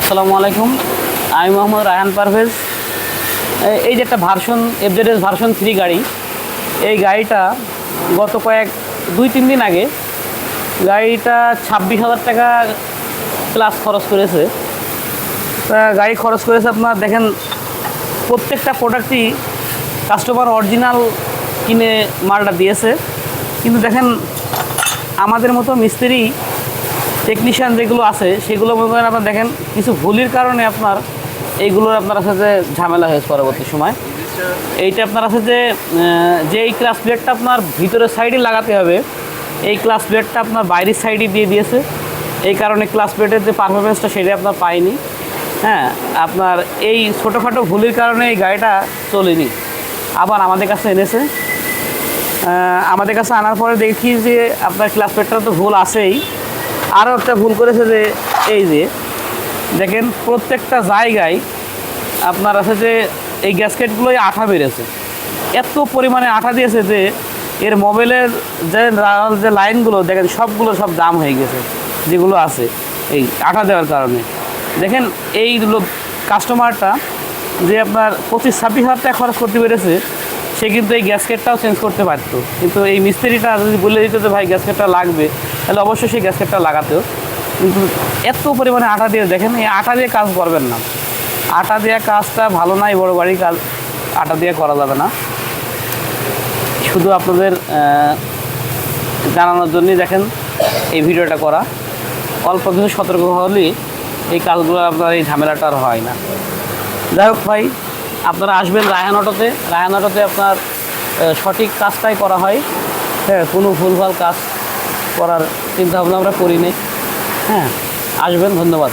আসসালামু আলাইকুম, আমি মোহাম্মদ রায়হান পারভেজ। এই যে একটা ভার্সন এফজেডএস ভার্সন 3 গাড়ি, এই গাড়িটা গত দুই তিন দিন আগে গাড়িটা 26,000 টাকা প্লাস খরচ করেছে। গাড়ি খরচ করেছে আপনার দেখেন, প্রত্যেকটা প্রোডাক্টই কাস্টমার অরিজিনাল কিনে মালটা দিয়েছে। কিন্তু দেখেন আমাদের মতো মিস্ত্রি টেকনিশিয়ান যেগুলো আছে সেগুলো মনে করেন আপনার দেখেন কিছু ভুলের কারণে আপনার এইগুলোর আপনার আছে যে ঝামেলা হয়েছে পরবর্তী সময়। এইটা আপনার আছে যে এই ক্লাস প্লেটটা আপনার ভিতরের সাইডে লাগাতে হবে, এই ক্লাস প্লেটটা আপনার বাইরের সাইডে দিয়ে দিয়েছে। এই কারণে ক্লাস প্লেটের যে পারফরমেন্সটা সেটা আপনার পায়নি। হ্যাঁ, আপনার এই ছোটোখাটো ভুলের কারণে এই গাড়িটা চলেনি। আবার আমাদের কাছে এনেছে, আমাদের কাছে আনার পরে দেখি যে আপনার ক্লাস প্লেটটা তো ভুল আছেই, আরও একটা ভুল করেছে যে এই যে দেখেন প্রত্যেকটা জায়গায় আপনার আছে যে এই গ্যাসকেটগুলোই আঠা বেড়েছে, এত পরিমাণে আঠা দিয়েছে যে এর মোবাইলের যে লাইনগুলো দেখেন সবগুলো সব জাম হয়ে গেছে যেগুলো আছে এই আঠা দেওয়ার কারণে। দেখেন এই কাস্টমারটা যে আপনার 25-26 হাজার টাকা খরচ করতে পেরেছে, সে কিন্তু এই গ্যাসকেটটাও চেঞ্জ করতে পারত। কিন্তু এই মিস্ত্রিটা যদি বলে দিত যে ভাই গ্যাসকেটটা লাগবে, তাহলে অবশ্যই সেই গ্যাসকেটটা লাগাতেও। কিন্তু এত পরিমাণে আঠা দিয়ে দেখেন, এই আঠা দিয়ে কাজ করবেন না, আটা দেওয়া কাজটা ভালো না। এই বড়ো গাড়ির কাজ আটা দিয়ে করা যাবে না। শুধু আপনাদের জানানোর জন্যই দেখেন এই ভিডিওটা করা। অল্প কিছু সতর্ক হলেই এই কাজগুলো আপনার এই ঝামেলাটা আর হয় না। যাই হোক ভাই, আপনারা আসবেন রায়হান অটোতে। রায়হান অটোতে আপনার সঠিক কাজটাই করা হয়। হ্যাঁ, কোনো ভুলভাল কাজ করার চিন্তাভাবনা আমরা করি নি। হ্যাঁ, আসবেন, ধন্যবাদ।